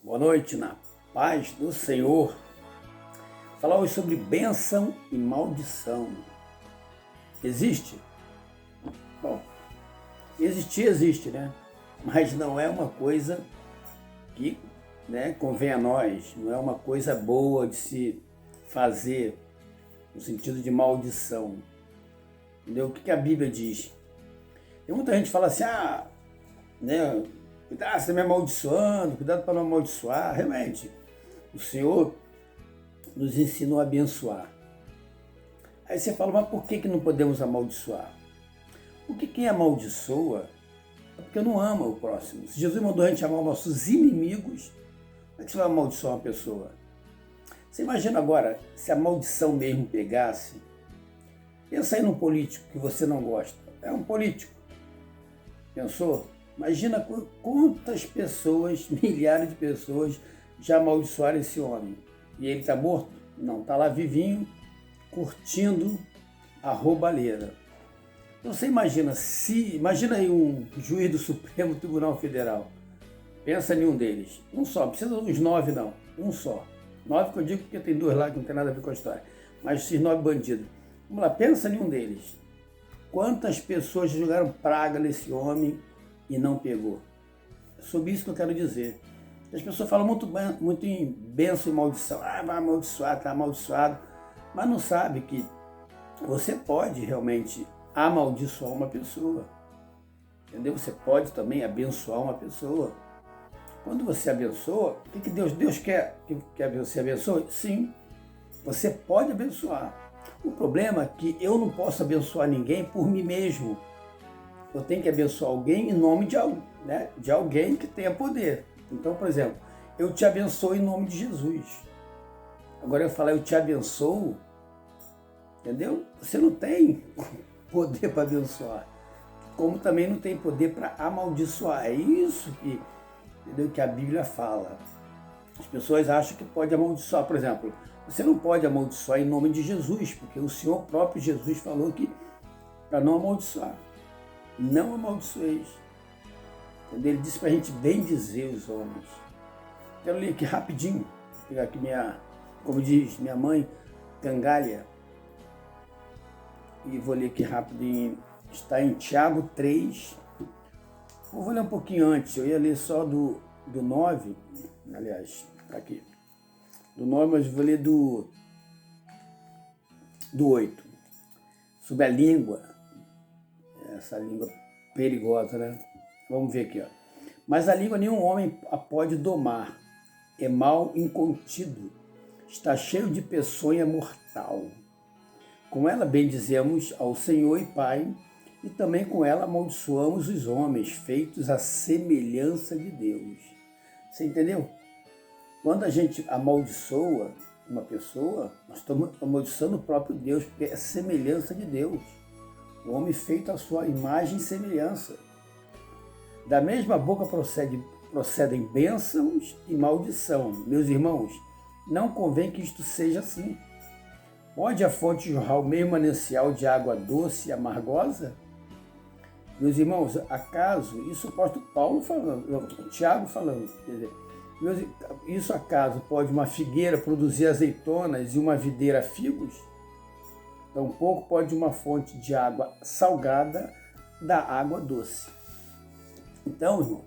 Boa noite, na paz do Senhor. Falar hoje sobre bênção e maldição. Existe? Bom, existir existe, né? Mas não é uma coisa que, convém a nós, não é uma coisa boa de se fazer no sentido de maldição. Entendeu? O que a Bíblia diz? Tem muita gente que fala assim, cuidado, você está me amaldiçoando, cuidado para não amaldiçoar. Realmente, o Senhor nos ensinou a abençoar. Aí você fala, mas por que não podemos amaldiçoar? Porque quem amaldiçoa é porque não ama o próximo. Se Jesus mandou a gente amar os nossos inimigos, como é que você vai amaldiçoar uma pessoa? Você imagina agora, se a maldição mesmo pegasse, pensa aí num político que você não gosta. É um político. Pensou? Imagina quantas pessoas, milhares de pessoas, já amaldiçoaram esse homem. E ele está morto? Não, está lá vivinho, curtindo a roubalheira. Então você imagina aí um juiz do Supremo Tribunal Federal. Pensa em um deles. Um só, não precisa dos 9 não, um só. 9 que eu digo porque tem 2 lá que não tem nada a ver com a história. Mas esses 9 bandidos. Vamos lá, pensa em um deles. Quantas pessoas jogaram praga nesse homem e não pegou? É sobre isso que eu quero dizer. As pessoas falam muito em bênção e maldição. Ah, vai amaldiçoar, está amaldiçoado. Mas não sabe que você pode realmente amaldiçoar uma pessoa. Entendeu? Você pode também abençoar uma pessoa. Quando você abençoa, o que Deus quer que você abençoe? Sim, você pode abençoar. O problema é que eu não posso abençoar ninguém por mim mesmo. Eu tenho que abençoar alguém em nome de alguém que tenha poder. Então, por exemplo, eu te abençoo em nome de Jesus. Agora eu falar, eu te abençoo, entendeu? Você não tem poder para abençoar. Como também não tem poder para amaldiçoar. É isso que a Bíblia fala. As pessoas acham que pode amaldiçoar. Por exemplo, você não pode amaldiçoar em nome de Jesus, porque o Senhor próprio Jesus falou que para não amaldiçoar. Não amaldiçoeis. Entendeu? Ele disse para a gente bem dizer os homens. Quero ler aqui rapidinho. Vou pegar aqui como diz minha mãe, cangalha. E vou ler aqui rapidinho. Está em Tiago 3. Eu vou ler um pouquinho antes. Eu ia ler só do 9. Aliás, está aqui. Do 9, mas vou ler do 8. Sobre a língua. Essa língua perigosa, né? Vamos ver aqui, ó. Mas a língua nenhum homem a pode domar. É mal incontido. Está cheio de peçonha mortal. Com ela bendizemos ao Senhor e Pai, e também com ela amaldiçoamos os homens, feitos à semelhança de Deus. Você entendeu? Quando a gente amaldiçoa uma pessoa, nós estamos amaldiçoando o próprio Deus, porque é semelhança de Deus. O homem feito à sua imagem e semelhança. Da mesma boca procedem bênçãos e maldição. Meus irmãos, não convém que isto seja assim. Pode a fonte jorrar o mesmo manancial de água doce e amargosa? Meus irmãos, acaso, isso o apóstolo Paulo falando, Tiago falando, quer dizer, isso acaso pode uma figueira produzir azeitonas e uma videira figos? Tampouco pode uma fonte de água salgada dar água doce. Então, irmão,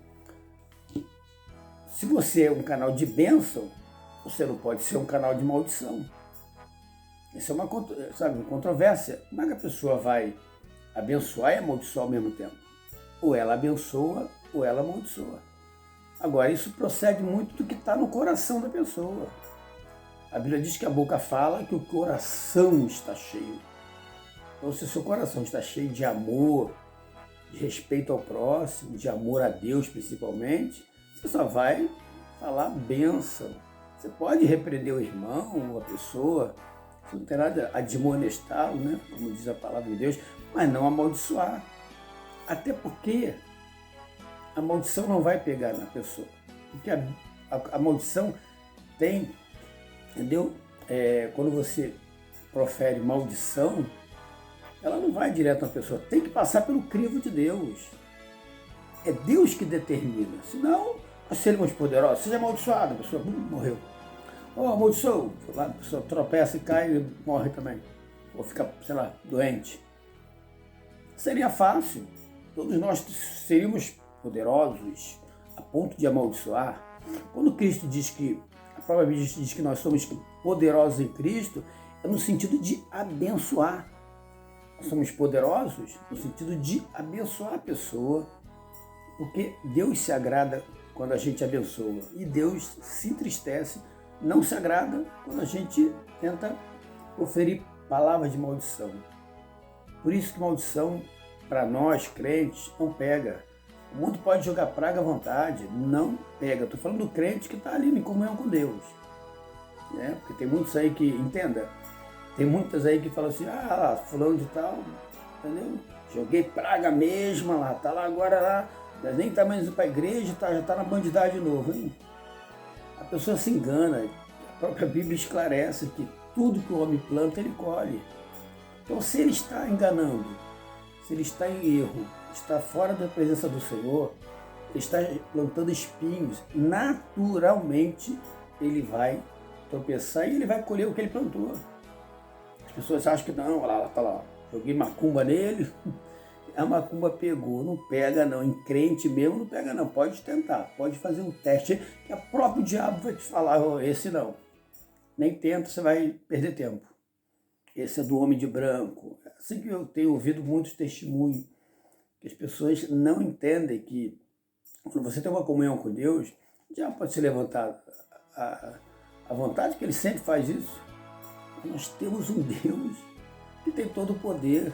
se você é um canal de bênção, você não pode ser um canal de maldição. Isso é uma controvérsia. Como é que a pessoa vai abençoar e amaldiçoar ao mesmo tempo? Ou ela abençoa, ou ela amaldiçoa. Agora, isso procede muito do que está no coração da pessoa. A Bíblia diz que a boca fala que o coração está cheio. Então, se o seu coração está cheio de amor, de respeito ao próximo, de amor a Deus principalmente, você só vai falar bênção. Você pode repreender o irmão ou a pessoa, você não tem nada a admonestá-lo, né? Como diz a palavra de Deus, mas não amaldiçoar. Até porque a maldição não vai pegar na pessoa. Porque a maldição tem, entendeu? Quando você profere maldição, ela não vai direto na pessoa, tem que passar pelo crivo de Deus. É Deus que determina, senão nós seremos poderosos. Seja amaldiçoado, a pessoa morreu. Ou amaldiçoou, a pessoa tropeça e cai e morre também. Ou fica, sei lá, doente. Seria fácil. Todos nós seríamos poderosos a ponto de amaldiçoar. Quando Cristo diz que, a própria Bíblia diz que nós somos poderosos em Cristo, é no sentido de abençoar. Nós somos poderosos no sentido de abençoar a pessoa, porque Deus se agrada quando a gente abençoa e Deus se entristece, não se agrada quando a gente tenta proferir palavras de maldição. Por isso que maldição, para nós crentes, não pega. O mundo pode jogar praga à vontade, não pega. Estou falando do crente que está ali em comunhão com Deus. Né? Porque tem muitos aí que, entenda, tem muitas aí que falam assim, fulano de tal, entendeu? Joguei praga mesmo lá, tá lá agora lá, nem tá mais indo para a igreja, já está na bandidagem de novo, hein? A pessoa se engana, a própria Bíblia esclarece que tudo que o homem planta, ele colhe. Então, se ele está enganando, se ele está em erro, está fora da presença do Senhor, ele está plantando espinhos, naturalmente ele vai tropeçar e ele vai colher o que ele plantou. As pessoas acham que não, olha lá, tá lá, joguei macumba nele, a macumba pegou, não pega não, em crente mesmo não pega não, pode tentar, pode fazer um teste, que o próprio diabo vai te falar, esse não, nem tenta, você vai perder tempo. Esse é do homem de branco. Assim que eu tenho ouvido muitos testemunhos, que as pessoas não entendem que quando você tem uma comunhão com Deus, já pode se levantar à vontade, que ele sempre faz isso. Nós temos um Deus que tem todo o poder.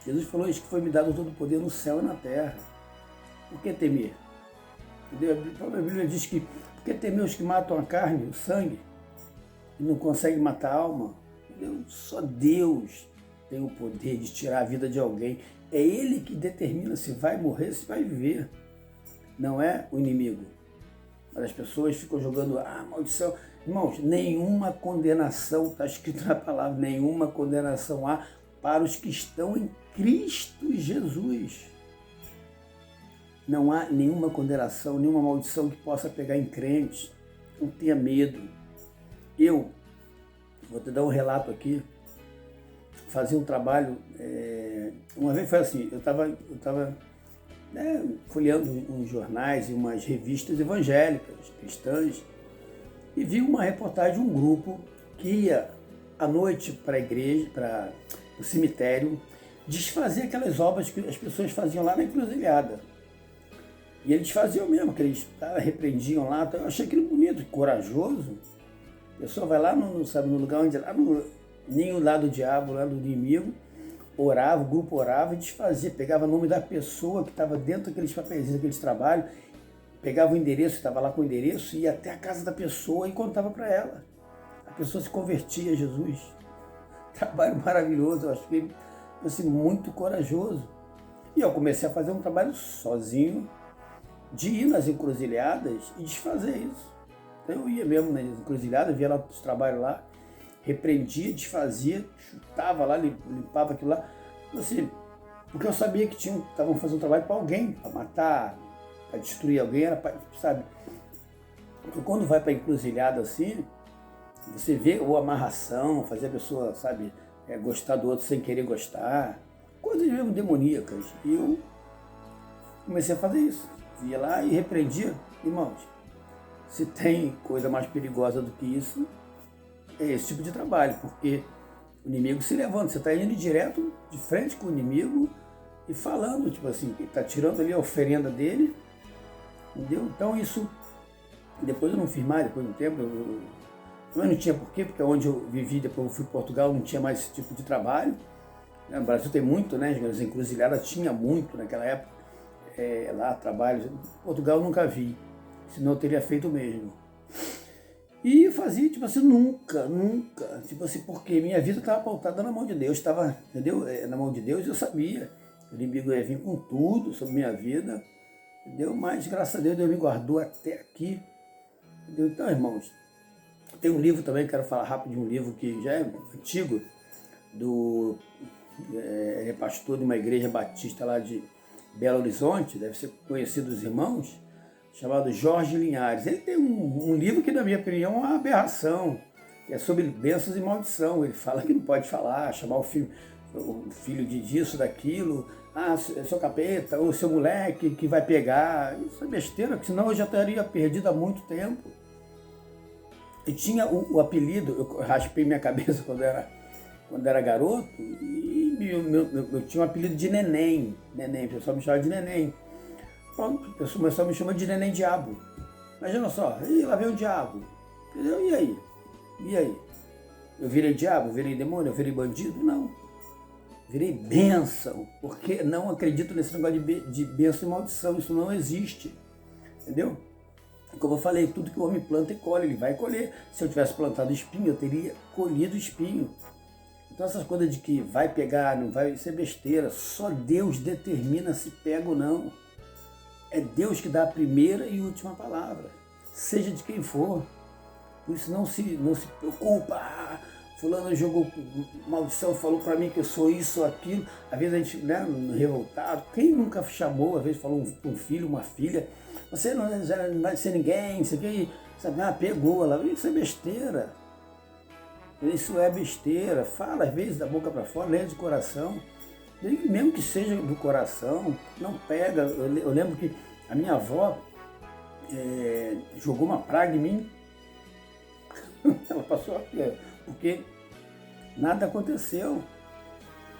Jesus falou isso, que foi me dado todo o poder no céu e na terra. Por que temer? A Bíblia diz que por que temer os que matam a carne, o sangue, e não conseguem matar a alma? Só Deus tem o poder de tirar a vida de alguém. É Ele que determina se vai morrer, se vai viver. Não é o inimigo. Mas as pessoas ficam jogando, maldição. Irmãos, nenhuma condenação, está escrito na palavra, nenhuma condenação há para os que estão em Cristo Jesus. Não há nenhuma condenação, nenhuma maldição que possa pegar em crentes. Não tenha medo. Eu vou te dar um relato aqui. Fazia um trabalho, uma vez foi assim, eu estava folheando uns jornais e umas revistas evangélicas, cristãs, e vi uma reportagem de um grupo que ia à noite para a igreja, para o cemitério, desfazer aquelas obras que as pessoas faziam lá na encruzilhada. E eles faziam mesmo, que eles repreendiam lá. Eu achei aquilo bonito, corajoso. A pessoa vai lá no lugar onde, lá no ninho lá do diabo, lá do inimigo, orava, o grupo orava e desfazia, pegava o nome da pessoa que estava dentro daqueles papéis, daqueles trabalhos, pegava o endereço, estava lá com o endereço, ia até a casa da pessoa e contava para ela. A pessoa se convertia a Jesus. Trabalho maravilhoso, eu achei assim, muito corajoso. E eu comecei a fazer um trabalho sozinho, de ir nas encruzilhadas e desfazer isso. Então eu ia mesmo nas encruzilhadas, via lá os trabalhos lá, repreendia, desfazia, chutava lá, limpava aquilo lá. Assim, porque eu sabia que estavam fazendo um trabalho para alguém, para matar, para destruir alguém, era pra, sabe? Porque quando vai para encruzilhada assim, você vê ou amarração, fazer a pessoa, sabe, gostar do outro sem querer gostar, coisas mesmo demoníacas. E eu comecei a fazer isso. Ia lá e repreendia. Irmãos, se tem coisa mais perigosa do que isso, é esse tipo de trabalho, porque o inimigo se levanta, você está indo direto de frente com o inimigo e falando, tipo assim, ele está tirando ali a oferenda dele, entendeu? Então isso, depois eu não fiz mais, depois de um tempo, mas não tinha porquê, porque onde eu vivi, depois eu fui para Portugal, não tinha mais esse tipo de trabalho. No Brasil tem muito, né? As encruzilhadas tinha muito naquela época, lá trabalhos. Em Portugal eu nunca vi, senão eu teria feito mesmo. E eu fazia, tipo assim, nunca, tipo assim, porque minha vida estava pautada na mão de Deus, estava, entendeu? Na mão de Deus eu sabia, o inimigo ia vir com tudo sobre minha vida, entendeu? Mas graças a Deus me guardou até aqui, entendeu? Então, irmãos, tem um livro também, quero falar rápido de um livro que já é antigo, é pastor de uma igreja batista lá de Belo Horizonte, deve ser conhecido dos irmãos, chamado Jorge Linhares. Ele tem um livro que, na minha opinião, é uma aberração, que é sobre bênçãos e maldição. Ele fala que não pode falar, chamar o filho de disso, daquilo, seu capeta, ou seu moleque que vai pegar. Isso é besteira, porque senão eu já estaria perdido há muito tempo. Eu tinha o apelido, eu raspei minha cabeça quando era garoto, e eu tinha um apelido de Neném. Neném, o pessoal me chamava de Neném. Pronto, o pessoal me chama de Neném Diabo. Imagina só, lá vem o diabo. Entendeu? E aí? E aí? Eu virei diabo? Eu virei demônio? Eu virei bandido? Não. Virei bênção, porque não acredito nesse negócio de bênção e maldição. Isso não existe. Entendeu? Como eu falei, tudo que o homem planta e colhe, ele vai colher. Se eu tivesse plantado espinho, eu teria colhido espinho. Então essas coisas de que vai pegar, não vai, isso é besteira. Só Deus determina se pega ou não. É Deus que dá a primeira e última palavra, seja de quem for. Por isso não se preocupa. Fulano jogou maldição, falou para mim que eu sou isso ou aquilo. Às vezes a gente, né, revoltado. Quem nunca chamou, às vezes falou um filho, uma filha, você não vai ser ninguém, isso aqui, sabe? Pegou ela. Isso é besteira. Isso é besteira. Fala às vezes da boca para fora, lê de coração. Mesmo que seja do coração, não pega. Eu lembro que a minha avó jogou uma praga em mim. Ela passou aqui, porque nada aconteceu.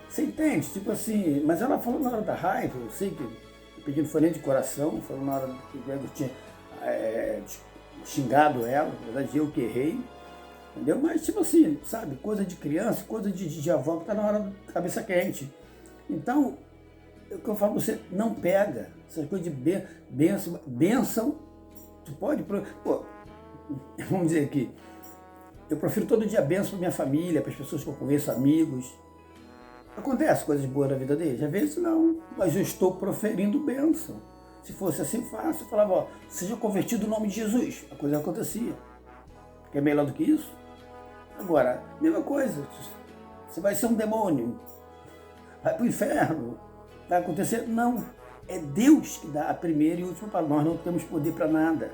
Você entende? Tipo assim, mas ela falou na hora da raiva, eu sei que o pedido foi nem de coração, falou na hora que eu tinha xingado ela, na verdade eu que errei, entendeu? Mas tipo assim, sabe, coisa de criança, coisa de avó que tá na hora da cabeça quente. Então, o que eu falo pra você, não pega essas coisas de bênção, tu pode, pô, vamos dizer aqui, eu profiro todo dia bênção para minha família, para as pessoas que eu conheço, amigos. Acontece coisas boas na vida deles? Às vezes não, mas eu estou proferindo bênção. Se fosse assim fácil, eu falava, seja convertido no nome de Jesus, a coisa acontecia. Quer melhor do que isso? Agora, mesma coisa, você vai ser um demônio, vai para o inferno, vai acontecer? Não, é Deus que dá a primeira e última palavra, nós não temos poder para nada.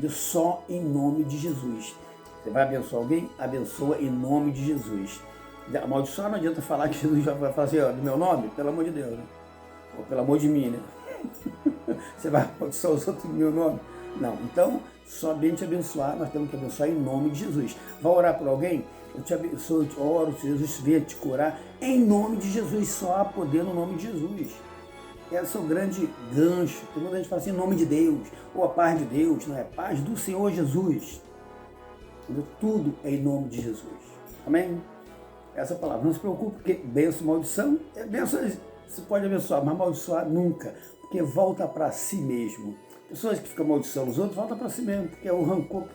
Só em nome de Jesus. Você vai abençoar alguém? Abençoa em nome de Jesus. Amaldiçoar não adianta falar que Jesus vai fazer do meu nome, pelo amor de Deus, né? Ou pelo amor de mim, né? Você vai amaldiçoar os outros do meu nome? Não. Então, somente abençoar, nós temos que abençoar em nome de Jesus. Vai orar por alguém? Eu te abençoo, eu te oro, se Jesus venha te curar, em nome de Jesus, só há poder no nome de Jesus. Esse é o grande gancho. Tem muita gente fala assim, em nome de Deus, ou a paz de Deus, não é? Paz do Senhor Jesus. Tudo é em nome de Jesus. Amém? Essa palavra. Não se preocupe, porque bênção, maldição, bênção você pode abençoar, mas amaldiçoar nunca, porque volta para si mesmo. Pessoas que ficam amaldiçoando os outros, volta para si mesmo, porque é o rancor,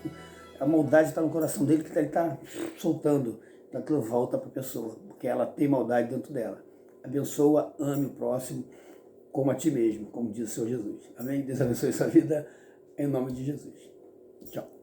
a maldade está no coração dele, que ele está soltando. Então aquilo volta para a pessoa, porque ela tem maldade dentro dela. Abençoa, ame o próximo, como a ti mesmo, como diz o Senhor Jesus. Amém? Deus abençoe sua vida, em nome de Jesus. Tchau.